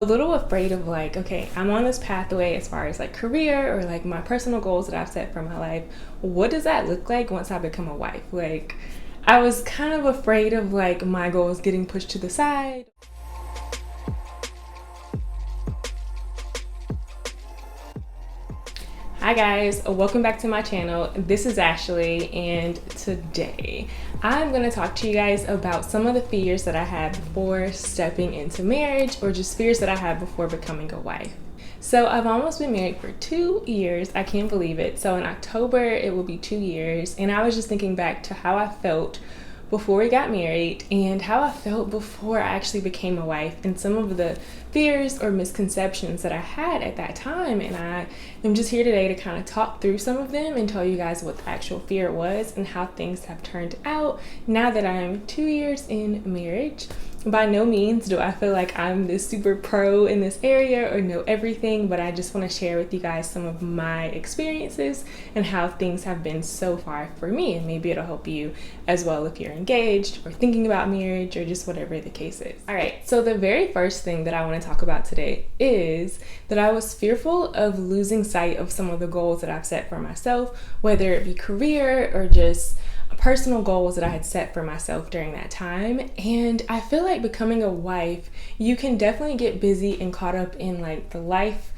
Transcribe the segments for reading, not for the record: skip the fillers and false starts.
A little afraid of like, okay, I'm on this pathway as far as like career or like my personal goals that I've set for my life. What does that look like once I become a wife? Like, I was kind of afraid of like my goals getting pushed to the side. Hi guys, welcome back to my channel. This is Ashley, and today I'm going to talk to you guys about some of the fears that I had before stepping into marriage, or just fears that I had before becoming a wife. So I've almost been married for 2 years. I can't believe it. So in October it will be 2 years, and I was just thinking back to how I felt before we got married and how I felt before I actually became a wife, and some of the fears or misconceptions that I had at that time. And I am just here today to kind of talk through some of them and tell you guys what the actual fear was and how things have turned out now that I'm 2 years in marriage. By no means do I feel like I'm this super pro in this area or know everything, but I just want to share with you guys some of my experiences and how things have been so far for me, and maybe it'll help you as well if you're engaged or thinking about marriage or just whatever the case is. All right, so the very first thing that I want to talk about today is that I was fearful of losing sight of some of the goals that I've set for myself, whether it be career or just personal goals that I had set for myself during that time. And I feel like becoming a wife, you can definitely get busy and caught up in like the life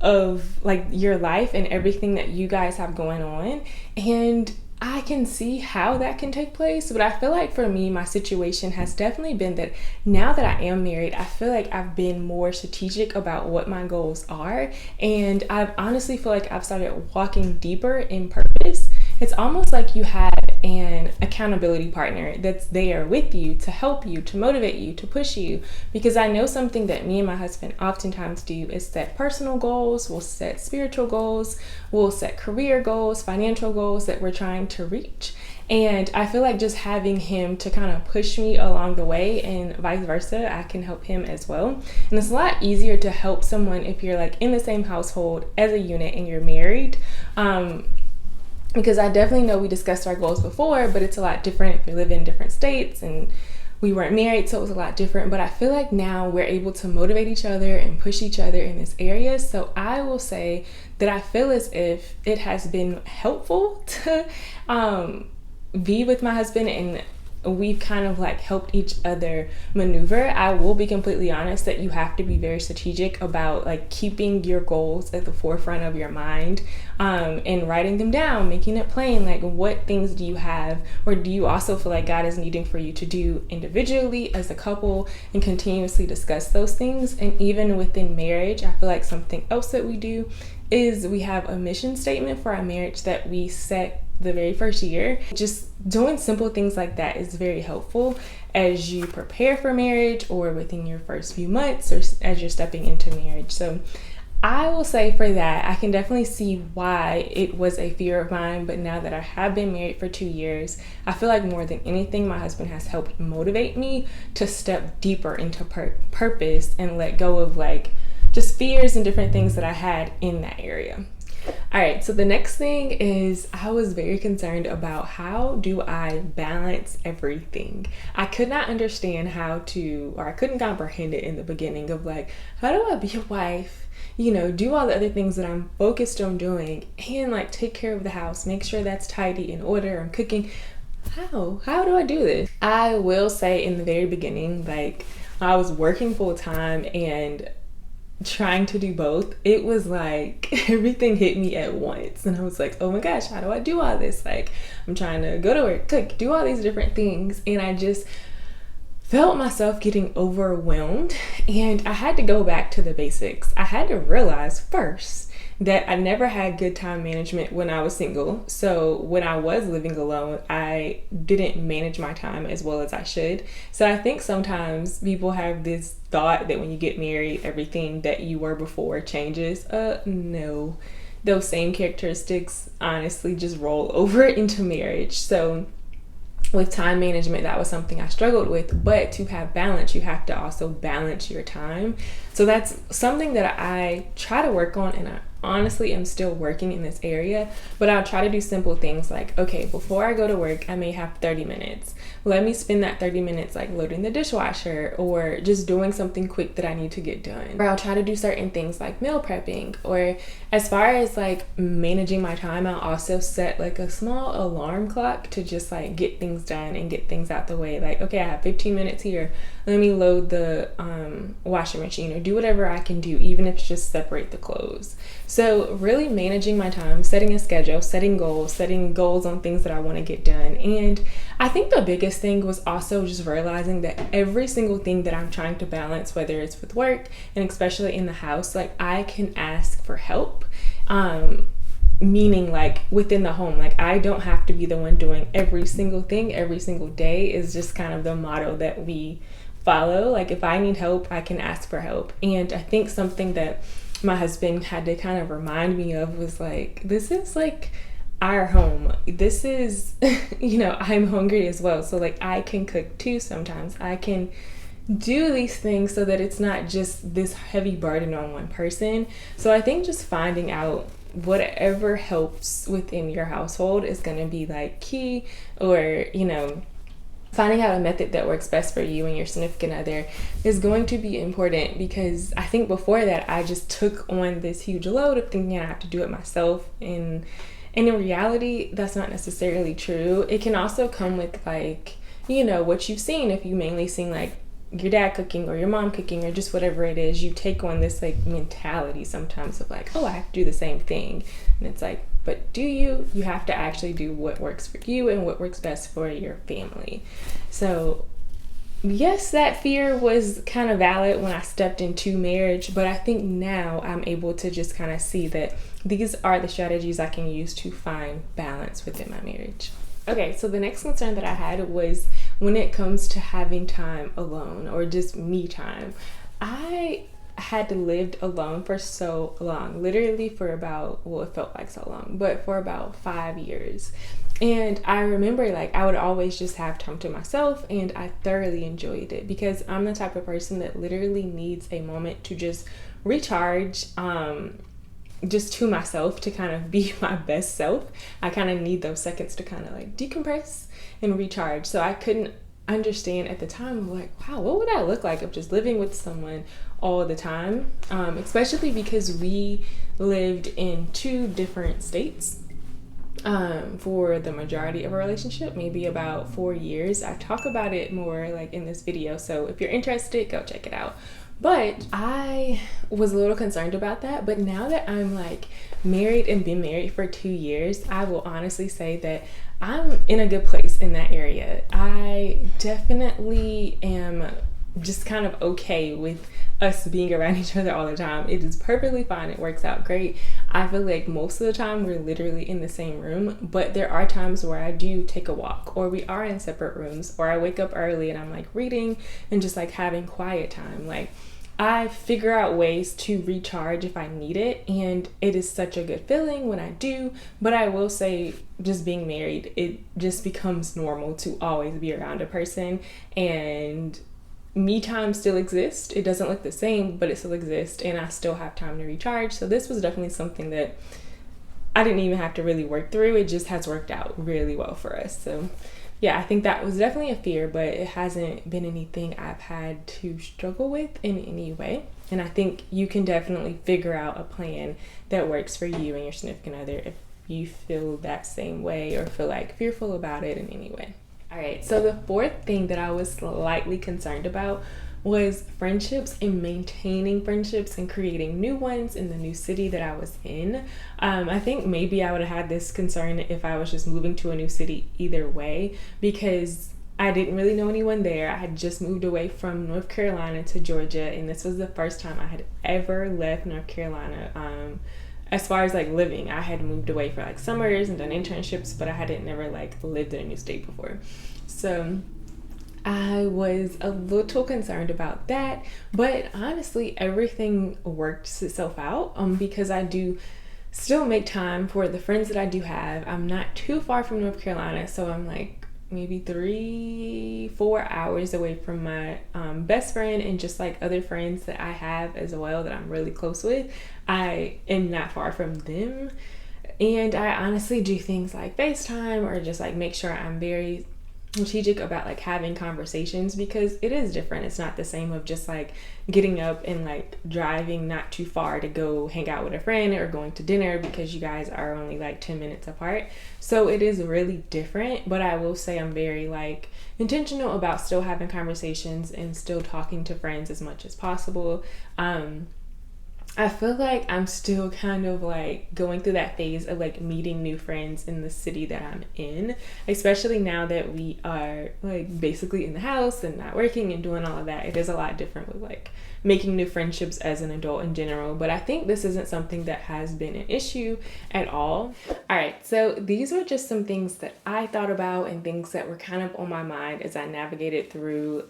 of like your life and everything that you guys have going on. And I can see how that can take place, but I feel like for me, my situation has definitely been that now that I am married, I feel like I've been more strategic about what my goals are. And I honestly feel like I've started walking deeper in purpose. It's almost like you have an accountability partner that's there with you to help you, to motivate you, to push you. Because I know something that me and my husband oftentimes do is set personal goals, we'll set spiritual goals, we'll set career goals, financial goals that we're trying to reach. And I feel like just having him to kind of push me along the way, and vice versa, I can help him as well. And it's a lot easier to help someone if you're like in the same household as a unit and you're married. Because I definitely know we discussed our goals before, but it's a lot different if we live in different states and we weren't married, so it was a lot different. But I feel like now we're able to motivate each other and push each other in this area. So I will say that I feel as if it has been helpful to be with my husband, and we've kind of like helped each other maneuver. I will be completely honest that you have to be very strategic about like keeping your goals at the forefront of your mind, and writing them down, making it plain, like what things do you have, or do you also feel like God is needing for you to do individually as a couple, and continuously discuss those things. And even within marriage, I feel like something else that we do is we have a mission statement for our marriage that we set the very first year. Just doing simple things like that is very helpful as you prepare for marriage or within your first few months or as you're stepping into marriage. So I will say for that, I can definitely see why it was a fear of mine, but now that I have been married for 2 years, I feel like more than anything, my husband has helped motivate me to step deeper into purpose and let go of like just fears and different things that I had in that area. All right, so the next thing is I was very concerned about how do I balance everything. I could not understand how to, or I couldn't comprehend it in the beginning of like, how do I be a wife, do all the other things that I'm focused on doing, and like take care of the house, make sure that's tidy in order, I'm cooking. How do I do this? I will say in the very beginning, like I was working full time and trying to do both, it was like everything hit me at once, and I was like, oh my gosh, how do I do all this? Like I'm trying to go to work, cook, do all these different things, and I just felt myself getting overwhelmed. And I had to go back to the basics. I had to realize first that I never had good time management when I was single. So when I was living alone, I didn't manage my time as well as I should. So I think sometimes people have this thought that when you get married, everything that you were before changes. No, those same characteristics honestly just roll over into marriage. So with time management, that was something I struggled with, but to have balance, you have to also balance your time. So that's something that I try to work on, and honestly am still working in this area, but I'll try to do simple things like, okay, before I go to work, I may have 30 minutes. Let me spend that 30 minutes like loading the dishwasher or just doing something quick that I need to get done. Or I'll try to do certain things like meal prepping. Or as far as like managing my time, I'll also set like a small alarm clock to just like get things done and get things out the way. Like, okay, I have 15 minutes here. Let me load the washing machine or do whatever I can do, even if it's just separate the clothes. So really managing my time, setting a schedule, setting goals on things that I want to get done. And I think the biggest thing was also just realizing that every single thing that I'm trying to balance, whether it's with work and especially in the house, like I can ask for help. Meaning like within the home, like I don't have to be the one doing every single thing every single day is just kind of the motto that we follow. Like if I need help, I can ask for help. And I think something that my husband had to kind of remind me of was like, this is like our home. This is, I'm hungry as well. So like I can cook too sometimes. I can do these things so that it's not just this heavy burden on one person. So I think just finding out whatever helps within your household is going to be like key, or finding out a method that works best for you and your significant other is going to be important, because I think before that I just took on this huge load of thinking I have to do it myself, and in reality that's not necessarily true. It can also come with like what you've seen. If you mainly seen like your dad cooking or your mom cooking or just whatever it is, you take on this like mentality sometimes of like, oh, I have to do the same thing. And it's like, but do you have to actually do what works for you and what works best for your family. So yes, that fear was kind of valid when I stepped into marriage, but I think now I'm able to just kind of see that these are the strategies I can use to find balance within my marriage. Okay, so the next concern that I had was when it comes to having time alone or just me time. I had lived alone for so long, literally for about, it felt like so long, but for about 5 years. And I remember like I would always just have time to myself, and I thoroughly enjoyed it because I'm the type of person that literally needs a moment to just recharge, just to myself, to kind of be my best self. I kind of need those seconds to kind of like decompress and recharge. So I couldn't understand at the time, like, wow, what would I look like of just living with someone all the time? Especially because we lived in 2 different states for the majority of our relationship, maybe about 4 years. I talk about it more like in this video, so if you're interested, go check it out. But I was a little concerned about that. But now that I'm like married and been married for 2 years, I will honestly say that I'm in a good place in that area. I definitely am just kind of okay with us being around each other all the time. It is perfectly fine. It works out great. I feel like most of the time we're literally in the same room, but there are times where I do take a walk, or we are in separate rooms, or I wake up early and I'm like reading and just like having quiet time. Like I figure out ways to recharge if I need it, and it is such a good feeling when I do. But I will say, just being married, it just becomes normal to always be around a person, and me time still exists. It doesn't look the same, but it still exists, and I still have time to recharge. So this was definitely something that I didn't even have to really work through. It just has worked out really well for us. So yeah, I think that was definitely a fear, but it hasn't been anything I've had to struggle with in any way. And I think you can definitely figure out a plan that works for you and your significant other if you feel that same way or feel like fearful about it in any way. All right, so the 4th thing that I was slightly concerned about was friendships and maintaining friendships and creating new ones in the new city that I was in. I think maybe I would have had this concern if I was just moving to a new city either way, because I didn't really know anyone there. I had just moved away from North Carolina to Georgia, and this was the first time I had ever left North Carolina. As far as like living, I had moved away for like summers and done internships, but I hadn't never like lived in a new state before. So I was a little concerned about that, but honestly everything worked itself out because I do still make time for the friends that I do have. I'm not too far from North Carolina, so I'm like maybe 3-4 hours away from my best friend and just like other friends that I have as well that I'm really close with. I am not far from them. And I honestly do things like FaceTime or just like make sure I'm very strategic about like having conversations, because it is different. It's not the same of just like getting up and like driving not too far to go hang out with a friend or going to dinner because you guys are only like 10 minutes apart. So it is really different, but I will say I'm very like intentional about still having conversations and still talking to friends as much as possible. I feel like I'm still kind of like going through that phase of like meeting new friends in the city that I'm in, especially now that we are like basically in the house and not working and doing all of that. It is a lot different with like making new friendships as an adult in general, but I think this isn't something that has been an issue at all. All right, so these were just some things that I thought about and things that were kind of on my mind as I navigated through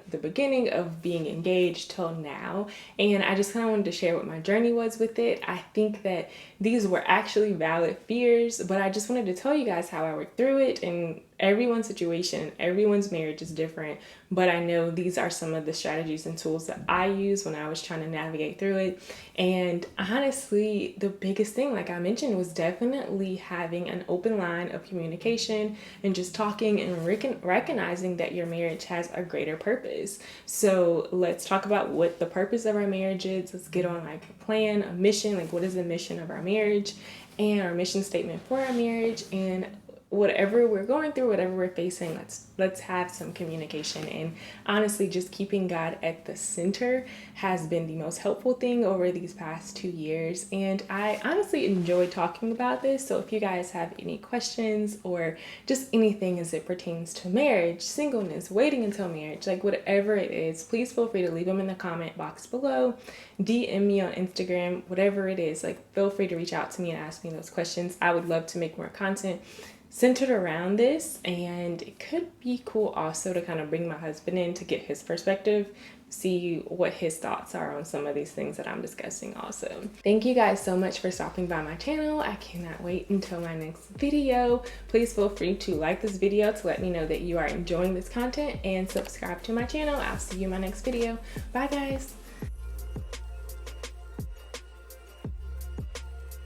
the beginning of being engaged till now, and I just kind of wanted to share what my journey was with it. I think that these were actually valid fears, but I just wanted to tell you guys how I worked through it. And everyone's situation, everyone's marriage is different, but I know these are some of the strategies and tools that I used when I was trying to navigate through it. And honestly, the biggest thing, like I mentioned, was definitely having an open line of communication and just talking and recognizing that your marriage has a greater purpose. So let's talk about what the purpose of our marriage is. Let's get on like a plan, a mission, like what is the mission of our marriage and our mission statement for our marriage, and whatever we're going through, whatever we're facing, let's have some communication. And honestly, just keeping God at the center has been the most helpful thing over these past 2 years. And I honestly enjoy talking about this. So if you guys have any questions or just anything as it pertains to marriage, singleness, waiting until marriage, like whatever it is, please feel free to leave them in the comment box below, DM me on Instagram, whatever it is. Like, feel free to reach out to me and ask me those questions. I would love to make more content centered around this, and it could be cool also to kind of bring my husband in to get his perspective, see what his thoughts are on some of these things that I'm discussing also. Thank you guys so much for stopping by my channel. I cannot wait until my next video. Please feel free to like this video to let me know that you are enjoying this content, and subscribe to my channel. I'll see you in my next video. Bye guys.